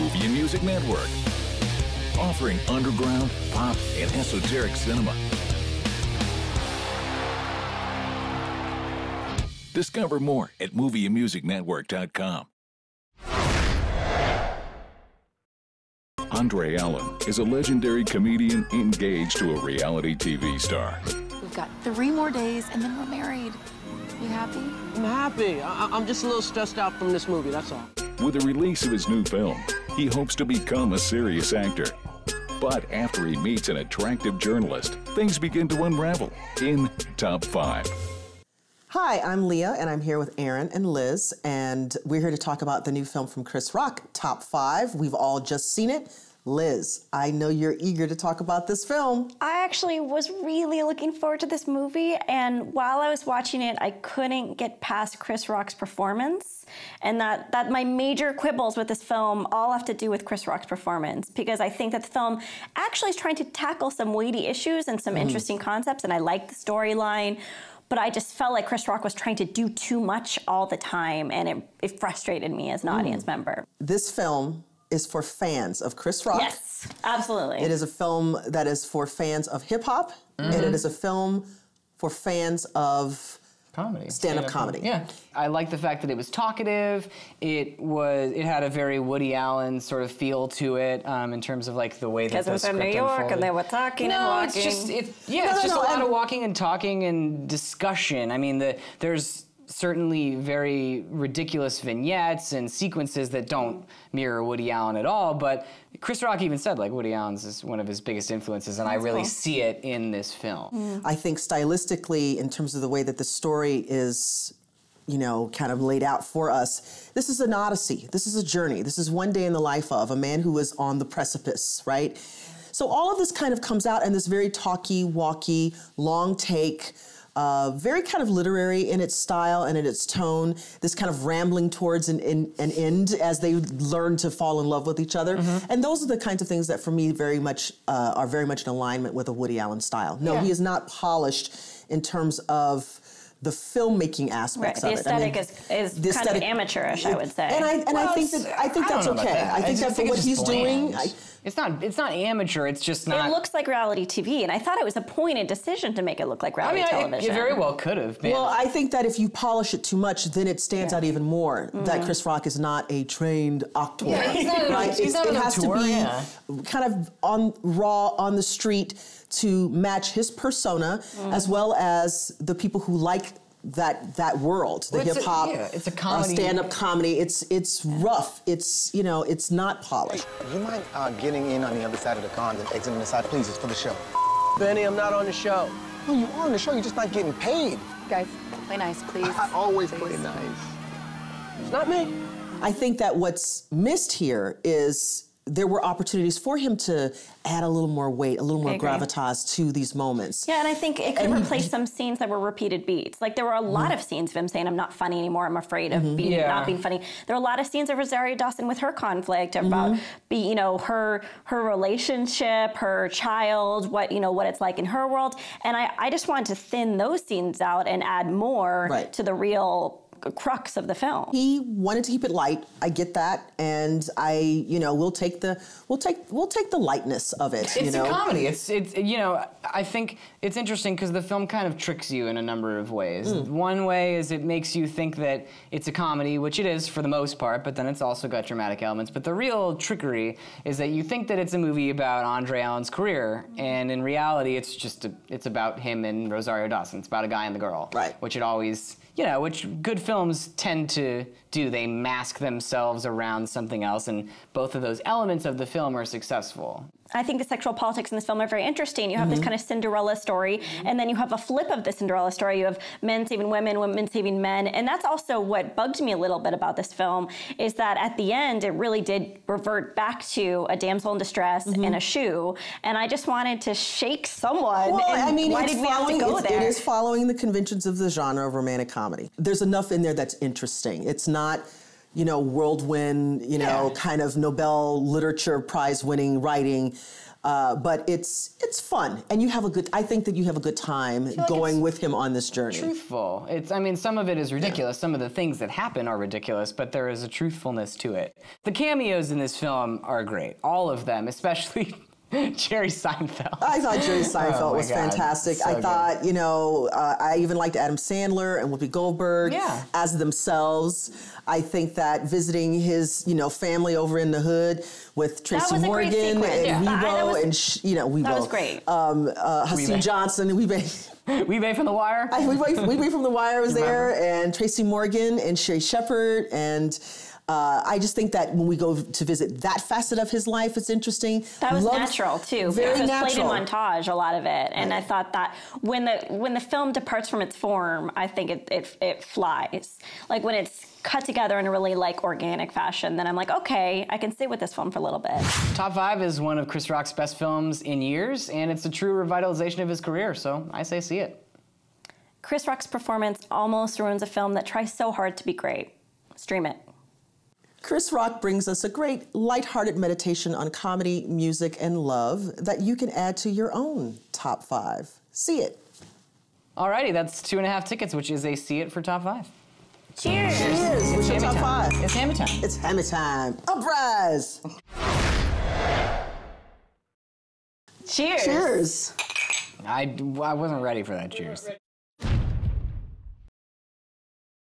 Movie and Music Network, offering underground, pop, and esoteric cinema. Discover more at movieandmusicnetwork.com. Andre Allen is a legendary comedian engaged to a reality TV star. We've got 3 more days and then we're married. You happy? I'm happy. I'm just a little stressed out from this movie, that's all. With the release of his new film, he hopes to become a serious actor. But after he meets an attractive journalist, things begin to unravel in Top 5. Hi, I'm Leah, and I'm here with Aaron and Liz, and we're here to talk about the new film from Chris Rock, Top 5. We've all just seen it. Liz, I know you're eager to talk about this film. I actually was really looking forward to this movie, and while I was watching it, I couldn't get past Chris Rock's performance. And that my major quibbles with this film all have to do with Chris Rock's performance, because I think that the film actually is trying to tackle some weighty issues and some interesting concepts, and I like the storyline. But I just felt like Chris Rock was trying to do too much all the time, and it frustrated me as an audience member. This film is for fans of Chris Rock. Yes, absolutely. It is a film that is for fans of hip-hop, and it is a film for fans of comedy. Stand-up comedy. Yeah. I like the fact that it was talkative. It had a very Woody Allen sort of feel to it in terms of like the way that the script unfolded. Because it was in New York and they were talking and walking. It's just a lot of walking and talking and discussion. I mean, there's certainly very ridiculous vignettes and sequences that don't mirror Woody Allen at all, but Chris Rock even said like Woody Allen's is one of his biggest influences, and I really see it in this film. I think stylistically, in terms of the way that the story is, you know, kind of laid out for us, this is an odyssey. This is a journey. This is one day in the life of a man who is on the precipice, right? So all of this kind of comes out in this very talky, walky, long take, very kind of literary in its style and in its tone, this kind of rambling towards an end as they learn to fall in love with each other. And those are the kinds of things that for me are very much in alignment with a Woody Allen style. No, he is not polished in terms of the filmmaking aspects of it. The aesthetic is kind of amateurish, I would say. And I think that's okay. I think that for what he's doing. It's not amateur, it's just not... It looks like reality TV, and I thought it was a pointed decision to make it look like reality television. It very well could have been. Well, I think that if you polish it too much, then it stands out even more that Chris Rock is not a trained actor. Yeah, he's not it has to be kind of raw on the street to match his persona, as well as the people who like that world, the hip hop, it's a comedy, stand-up comedy. It's rough. It's it's not polished. You mind getting in on the other side of the cons and exiting the side, please? It's for the show. Benny, I'm not on the show. No, you are on the show. You're just not getting paid. Guys, play nice, please. I always play nice. It's not me. I think that what's missed here is there were opportunities for him to add a little more weight, a little more gravitas to these moments. Yeah, and I think it could replace some scenes that were repeated beats. Like there were a lot of scenes of him saying, "I'm not funny anymore. I'm afraid of not being funny." There are a lot of scenes of Rosario Dawson with her conflict about, her relationship, her child, what it's like in her world. And I just wanted to thin those scenes out and add more to the real crux of the film. He wanted to keep it light. I get that, and we'll take the lightness of it. It's a comedy. It's I think it's interesting because the film kind of tricks you in a number of ways. One way is it makes you think that it's a comedy, which it is for the most part, but then it's also got dramatic elements. But the real trickery is that you think that it's a movie about Andre Allen's career, and in reality, it's about him and Rosario Dawson. It's about a guy and the girl, which it always. Which good films tend to do. They mask themselves around something else, and both of those elements of the film are successful. I think the sexual politics in this film are very interesting. You have this kind of Cinderella story, and then you have a flip of the Cinderella story. You have men saving women, women saving men, and that's also what bugged me a little bit about this film, is that at the end, it really did revert back to a damsel in distress and a shoe, and I just wanted to shake someone. Well, I mean, why did we have to go there? It is following the conventions of the genre of romantic comedy. There's enough in there that's interesting. It's not, you know, whirlwind, you know, kind of Nobel Literature Prize winning writing. But it's fun, and you have a good. I think that you have a good time going with him on this journey. Truthful. I mean, some of it is ridiculous. Some of the things that happen are ridiculous, but there is a truthfulness to it. The cameos in this film are great, all of them, especially Jerry Seinfeld. I thought Jerry Seinfeld was fantastic. So I thought, you know, I even liked Adam Sandler and Whoopi Goldberg as themselves. I think that visiting his, you know, family over in the hood with Tracy Morgan and Weibo and, you know, Weibo. That was great. Haseen Johnson and Weibo from The Wire? Weibo from The Wire was there, and Tracy Morgan and Sherry Shepherd, and I just think that when we go to visit that facet of his life, it's interesting. That was natural too. Very it was natural. played in montage, a lot of it, and I thought that when the film departs from its form, I think it flies. Like when it's cut together in a really like organic fashion, then I'm like, okay, I can sit with this film for a little bit. Top 5 is one of Chris Rock's best films in years, and it's a true revitalization of his career, so I say see it. Chris Rock's performance almost ruins a film that tries so hard to be great. Stream it. Chris Rock brings us a great, lighthearted meditation on comedy, music, and love that you can add to your own top 5. See it. Alrighty, that's 2.5 tickets, which is a see it for top 5. Cheers. Cheers. What's your top 5? It's hammy time. It's hammy time. Uprise. Cheers. Cheers. I wasn't ready for that cheers.